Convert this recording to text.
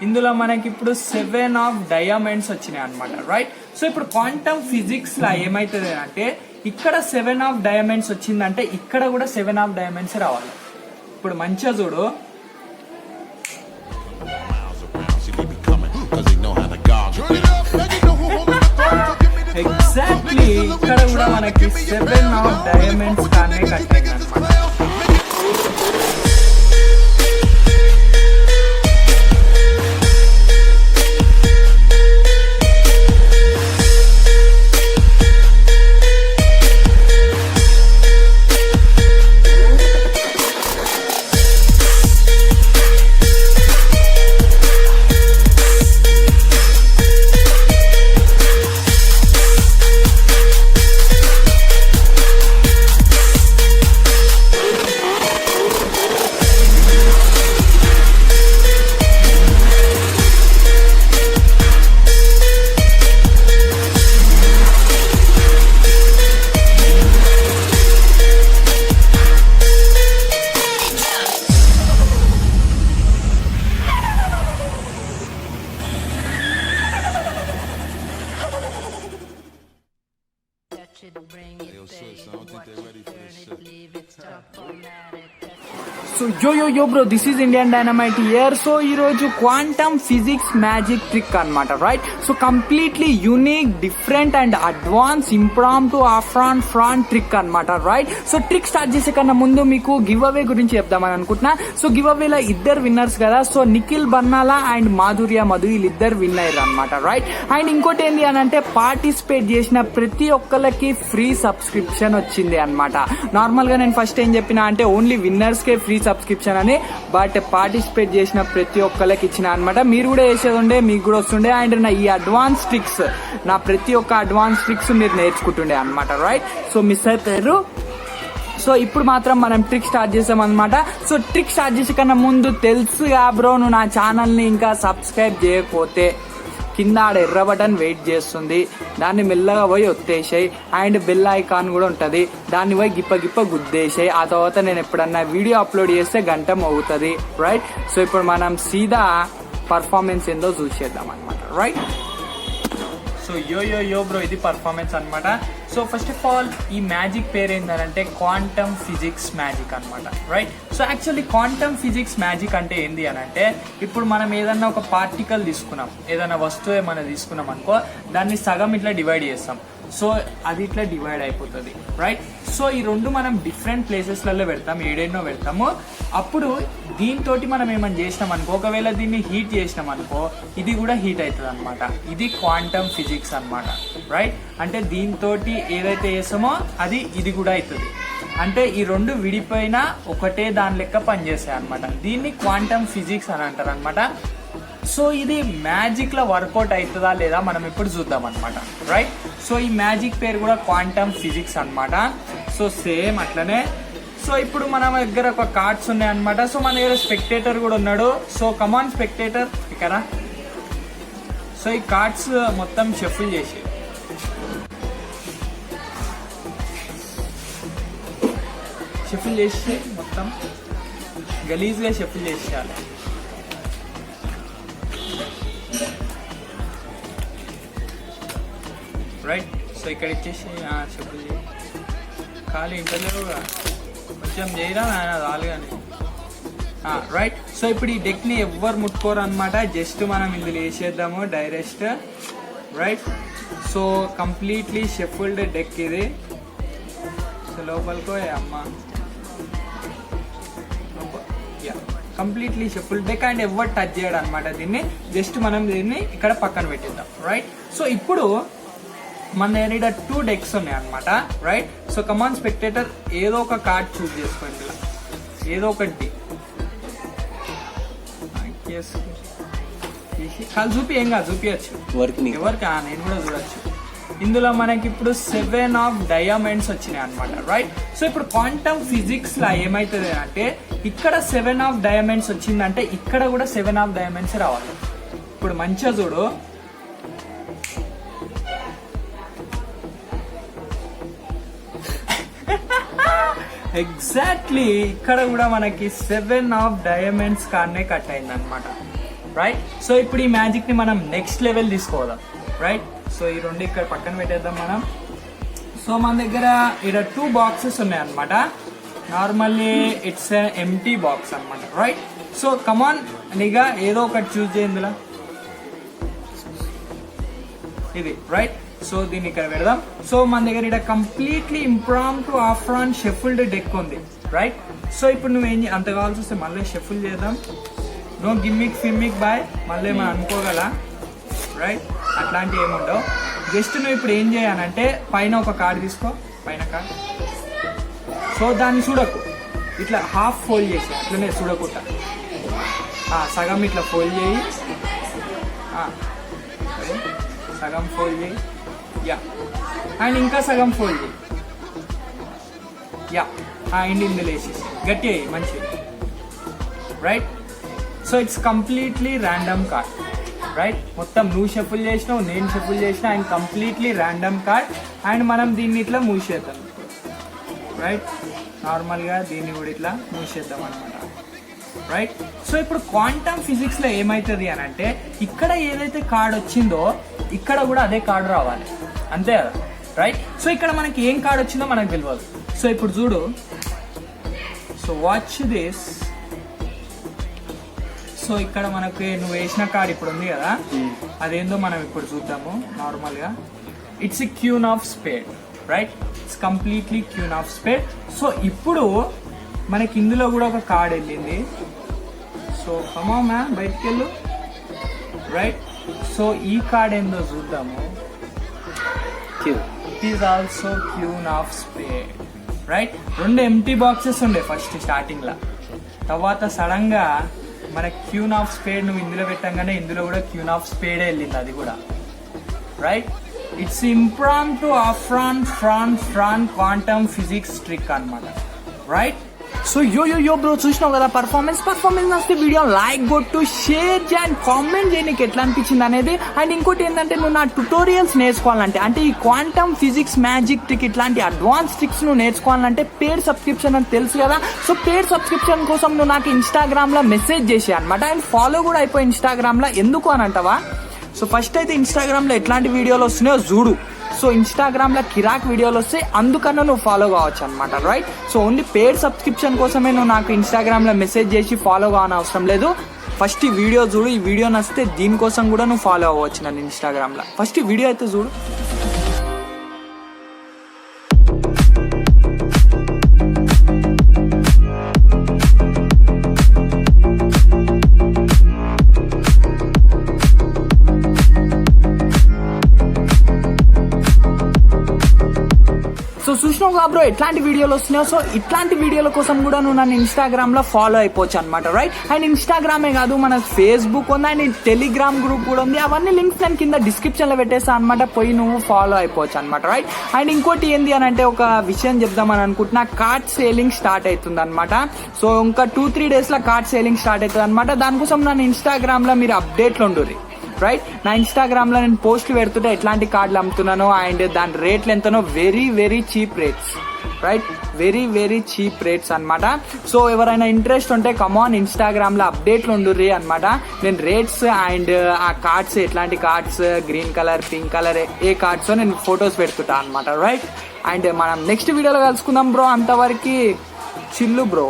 ఇందులో మనకి ఇప్పుడు 7 ఆఫ్ డైమండ్స్ వచ్చినాయి అనమాట, రైట్. సో ఇప్పుడు క్వాంటమ్ ఫిజిక్స్ లా ఏమైతుంది అంటే ఇక్కడ 7 ఆఫ్ డైమండ్స్ వచ్చిందంటే ఇక్కడ కూడా 7 ఆఫ్ డైమండ్స్ రావాలి. ఇప్పుడు మంచిగా చూడు, ఎగ్జాక్ట్లీ ఇక్కడ కూడా మనకి 7 ఆఫ్ డైమండ్స్ కానీ కట్టాయి అనమాట. సో యో bro, this is Indian dynamite here. So ఈ రోజు క్వాంటమ్ ఫిజిక్స్ మ్యాజిక్ ట్రిక్ అన్నమాట, right. So completely unique, different and advance impromptu prawn trick అన్నమాట, రైట్. సో ట్రిక్ స్టార్ట్ చేసే కన్నా ముందు మీకు గివ్ అవే గురించి చెప్దామని అనుకుంటున్నా. సో గివ్ అవేలో ఇద్దరు విన్నర్స్ కదా. సో నిఖిల్ బర్నాలా అండ్ మాధుర్య మధు వీళ్ళిద్దరు విన్ అయ్యారు అనమాట, రైట్. అండ్ ఇంకోటి ఏంటి అని అంటే పార్టిసిపేట్ చేసిన ప్రతి ఒక్కరికి ఫ్రీ సబ్స్క్రిప్షన్ వచ్చింది అనమాట. నార్మల్ గా నేను ఫస్ట్ ఏం చెప్పినా అంటే ఓన్లీ విన్నర్స్ కే ఫ్రీ సబ్స్క్రిప్షన్ అని, బట్ పార్టిసిపేట్ చేసిన ప్రతి ఒక్కరికి ఇచ్చిన అనమాట. మీరు కూడా చేసేది ఉండే, మీకు కూడా వస్తుండే. అండ్ నా ఈ అడ్వాన్స్ ట్రిక్స్, నా ప్రతి ఒక్క అడ్వాన్స్ ట్రిక్స్ మీరు నేర్చుకుంటుండే అనమాట, రైట్. సో మిస్ అయిపోయారు. సో ఇప్పుడు మాత్రం మనం ట్రిక్ స్టార్ట్ చేసాం అనమాట. సో ట్రిక్ స్టార్ట్ చేసే కన్నా ముందు తెలుసుగా బ్రో, నువ్వు నా ఛానల్ ని ఇంకా సబ్స్క్రైబ్ చేయకపోతే కింద ఆడ ఎర్ర బటన్ వెయిట్ చేస్తుంది, దాన్ని మెల్లగా పోయి ఒత్తేసాయి. అండ్ బెల్ ఐకాన్ కూడా ఉంటుంది, దాన్ని పోయి గిప్ప గుద్దేసాయి. ఆ తర్వాత నేను ఎప్పుడన్నా వీడియో అప్లోడ్ చేస్తే గంట మోగుతుంది, రైట్. సో ఇప్పుడు మనం సీదా పర్ఫార్మెన్స్ ఏందో చూసేద్దాం అనమాట, రైట్. సో యో బ్రో, ఇది పర్ఫార్మెన్స్ అనమాట. సో ఫస్ట్ ఆఫ్ ఆల్ ఈ మ్యాజిక్ పేరు ఏంటంటే క్వాంటమ్ ఫిజిక్స్ మ్యాజిక్ అనమాట, right. So actually quantum physics magic అంటే ఏంది అని అంటే, ఇప్పుడు మనం ఏదన్నా ఒక పార్టికల్ తీసుకున్నాం, ఏదైనా వస్తువు ఏమైనా తీసుకున్నాం అనుకో, దాన్ని సగం ఇట్లా డివైడ్ చేస్తాం. సో అది ఇట్లా డివైడ్ అయిపోతుంది, రైట్. సో ఈ రెండు మనం డిఫరెంట్ ప్లేసెస్లలో పెడతాం, ఏడేనో పెడతాము. అప్పుడు దీంతో మనం ఏమైనా చేసినాం అనుకో, ఒకవేళ దీన్ని హీట్ చేసినాం అనుకో, ఇది కూడా హీట్ అవుతుంది అనమాట. ఇది క్వాంటమ్ ఫిజిక్స్ అనమాట, రైట్. అంటే దీంతో ఏదైతే చేస్తామో అది ఇది కూడా అవుతుంది. అంటే ఈ రెండు విడిపోయినా ఒకటే దాని లెక్క పనిచేస్తాయి అనమాట. దీన్ని క్వాంటమ్ ఫిజిక్స్ అని అంటారు అనమాట. సో ఇది మ్యాజిక్ లో వర్కౌట్ అవుతుందా లేదా మనం ఇప్పుడు చూద్దాం అనమాట, రైట్. సో ఈ మ్యాజిక్ పేరు కూడా క్వాంటమ్ ఫిజిక్స్ అనమాట. సో సేమ్ అట్లనే. సో ఇప్పుడు మన దగ్గర ఒక కార్డ్స్ ఉన్నాయి అనమాట. సో మన దగ్గర స్పెక్టేటర్ కూడా ఉన్నాడు. సో కమాన్ స్పెక్టేటర్ ఇక్కడ. సో ఈ కార్డ్స్ మొత్తం షఫుల్ చేసి మొత్తం గలీజ్గా షఫుల్ చేసేయాలి, రైట్. సో ఇక్కడ ఇచ్చేసి షఫుల్ చేయి, ఖాళీ ఇంటర్లో కొంచెం చేయరా ఆయన రాలు కానీ, రైట్. సో ఇప్పుడు ఈ డెక్ ని ఎవ్వరు ముట్టుకోరు అనమాట. జస్ట్ మనం ఇందులో వేసేద్దాము direct, right. So completely shuffled deck ఇది. సో లోపలికో అమ్మ, కంప్లీట్లీ షఫుల్ డెక్ అండ్ ఎవరు టచ్ చేయడం అనమాట. దీన్ని జస్ట్ మనం దీన్ని ఇక్కడ పక్కన పెట్టిద్దాం, రైట్. సో ఇప్పుడు మన దగ్గర 2 డెక్స్ ఉన్నాయి అనమాట, రైట్. సో కమాన్ స్పెక్టేటర్ ఏదో ఒక కార్డ్ చూస్ చేసుకోండి, ఇలా ఏదో ఒకటి కాదు చూపి, ఏం కాదు చూపించచ్చు ఎవరికి, నేను కూడా చూడొచ్చు. ఇందులో మనకి ఇప్పుడు 7 ఆఫ్ డైమండ్స్ వచ్చినాయి అనమాట, రైట్. సో ఇప్పుడు క్వాంటమ్ ఫిజిక్స్ లా ఏమైతుంది అంటే ఇక్కడ 7 ఆఫ్ డైమండ్స్ వచ్చిందంటే ఇక్కడ కూడా 7 ఆఫ్ డైమండ్స్ రావాలి. ఇప్పుడు మంచిగా చూడు, ఎగ్జాక్ట్లీ ఇక్కడ కూడా మనకి 7 ఆఫ్ డైమండ్స్ కార్నే కట్ అయింది అనమాట, రైట్. సో ఇప్పుడు ఈ మ్యాజిక్ ని మనం నెక్స్ట్ లెవెల్ తీసుకోదాం. రైట్. సో ఈ రెండు ఇక్కడ పక్కన పెట్టేద్దాం మనం. సో మన దగ్గర ఇక్కడ 2 బాక్సెస్ ఉన్నాయి అనమాట. నార్మల్లీ ఇట్స్ ఎంటీ బాక్స్ అనమాట. రైట్. సో కమాన్ నీగా ఏదో ఒకటి చూస్ చేయి ఇందులో, ఇది. రైట్. సో దీన్ని ఇక్కడ పెడదాం. సో మన దగ్గర ఇక్కడ completely impromptu apron shuffled deck ఉంది. రైట్. సో ఇప్పుడు నువ్వేం అంత కావాల్సి వస్తే మళ్ళీ షఫుల్ చేద్దాం. నో గిమ్మిక్ ఫిమ్మిక్ బాయ్ మళ్ళీ మనం అనుకోగల. రైట్. అట్లాంటివి ఏముండవు. జస్ట్ నువ్వు ఇప్పుడు ఏం చేయాలంటే పైన ఒక కార్డు తీసుకో, పైన కార్డు. సో దాన్ని చూడకు, ఇట్లా హాఫ్ ఫోల్డ్ చేసి అట్లనే చూడకుండా సగం ఇట్లా ఫోల్డ్ చేయి, సగం ఫోల్డ్ చేయి. యా. అండ్ ఇంకా సగం ఫోల్డ్ చేయి. యా. అండ్ ఇందులో వేసేసి గట్టి అయ్యి మంచిది. Right. So it's completely random card. Right. మొత్తం నువ్వు షఫుల్ చేసినావు, నేను షఫుల్ చేసిన, and completely random card. And మనం దీన్ని ఇట్లా మూసేద్దాం. రైట్. నార్మల్గా దీన్ని కూడా ఇట్లా మూసేద్దాం అనమాట. రైట్. సో ఇప్పుడు క్వాంటమ్ ఫిజిక్స్ లో ఏమైతుంది అని అంటే ఇక్కడ ఏదైతే కార్డ్ వచ్చిందో ఇక్కడ కూడా అదే కార్డు రావాలి, అంతే కదా. రైట్. సో ఇక్కడ మనకి ఏం కార్డ్ వచ్చిందో మనకు తెలియదు. సో ఇప్పుడు చూడు. So watch this. సో ఇక్కడ మనకి నువ్వు వేసిన కార్డ్ ఇప్పుడు ఉంది కదా, అదేందో మనం ఇప్పుడు చూద్దాము. నార్మల్ గా it's a queen of spade. Right. It's completely queen of spade. So ఇప్పుడు మనకి ఇందులో కూడా ఒక కార్డ్ వెళ్ళింది. సో కమా మ్యామ్ బయటికి వెళ్ళు. రైట్. సో ఈ కార్డ్ ఏందో చూద్దాము. It is also queen of spade. Right. 2 empty boxes ఉండే ఫస్ట్ స్టార్టింగ్ లా, తర్వాత సడన్ గా మన క్యూన్ ఆఫ్ స్పేడ్ నువ్వు ఇందులో పెట్టంగానే ఇందులో కూడా క్యూన్ ఆఫ్ స్పేడ్ వెళ్ళింది అది కూడా. Right. It's impromptu apron quantum physics trick అనమాట. రైట్. సో యో బ్రో చూసినావు కదా పర్ఫార్మెన్స్ వస్తే వీడియో లైక్ కొట్టు, షేర్ చేయి అండ్ కామెంట్ చేయి నీకు ఎట్లా అనిపించింది అనేది. అండ్ ఇంకోటి ఏంటంటే నువ్వు నా ట్యుటోరియల్స్ నేర్చుకోవాలంటే, అంటే ఈ క్వాంటమ్ ఫిజిక్స్ మ్యాజిక్ ట్రిక్ ఇట్లాంటి అడ్వాన్స్ ట్రిక్స్ నువ్వు నేర్చుకోవాలంటే పేడ్ సబ్స్క్రిప్షన్ అని తెలుసు కదా. సో పేడ్ సబ్స్క్రిప్షన్ కోసం నువ్వు నాకు ఇన్స్టాగ్రామ్ లో మెసేజ్ చేసే అనమాట. అండ్ ఫాలో కూడా అయిపోయి ఇన్స్టాగ్రామ్ లో. ఎందుకు అని అంటావా? సో ఫస్ట్ అయితే ఇన్స్టాగ్రామ్ లో ఎట్లాంటి వీడియోలు వస్తున్నాయో చూడు. సో ఇన్స్టాగ్రామ్ లో కిరాక్ వీడియోలు వస్తే అందుకన్నా నువ్వు ఫాలో కావచ్చు అనమాట. రైట్. సో ఓన్లీ పేడ్ సబ్స్క్రిప్షన్ కోసమే నువ్వు నాకు ఇన్స్టాగ్రామ్ లో మెసేజ్ చేసి ఫాలో కావని అవసరం లేదు. ఫస్ట్ ఈ వీడియో చూడు. ఈ వీడియో నచ్చితే దీనికోసం కూడా నువ్వు ఫాలో అవ్వచ్చు నన్ను ఇన్స్టాగ్రామ్ లో. ఫస్ట్ ఈ వీడియో అయితే చూడు. సో చూసినావు బ్రో ఎట్లాంటి వీడియోలు వస్తున్నాయో. సో ఇట్లాంటి వీడియోల కోసం కూడా నువ్వు నన్ను ఇన్స్టాగ్రామ్ లో ఫాలో అయిపోవచ్చు అనమాట. రైట్. అండ్ ఇన్స్టాగ్రామే కాదు, మన ఫేస్బుక్ ఉంది అండ్ టెలిగ్రామ్ గ్రూప్ కూడా ఉంది. అవన్నీ లింక్స్ నేను కింద డిస్క్రిప్షన్ లో పెట్టేస్తా అనమాట. పోయి నువ్వు ఫాలో అయిపోవచ్చు అనమాట. రైట్. అండ్ ఇంకోటి ఏంది అని అంటే ఒక విషయం చెప్దామని అనుకుంటున్నా. కార్డ్ సేలింగ్ స్టార్ట్ అవుతుంది అనమాట. సో ఇంకా 2-3 days లో కార్డ్ సేలింగ్ స్టార్ట్ అవుతుంది అనమాట. దానికోసం నన్ను ఇన్స్టాగ్రామ్ లో మీరు అప్డేట్లు ఉండుర్రి. రైట్. నా ఇన్స్టాగ్రామ్ లో నేను పోస్టులు పెడుతుంటే ఎట్లాంటి కార్డులు అమ్ముతున్నానో అండ్ దాని రేట్లు ఎంతనో very cheap rates. Right. Very cheap rates అనమాట. సో ఎవరైనా ఇంట్రెస్ట్ ఉంటే కమాన్ ఇన్స్టాగ్రామ్ లో అప్డేట్లు ఉండుర్రి అనమాట. నేను రేట్స్ అండ్ ఆ కార్డ్స్ ఎట్లాంటి cards, green colour, pink colour ఏ కార్డ్స్ నేను ఫొటోస్ పెడుతుంటా అనమాట. రైట్. అండ్ మనం నెక్స్ట్ వీడియోలో కలుసుకుందాం బ్రో. అంతవరకు చిల్లు బ్రో.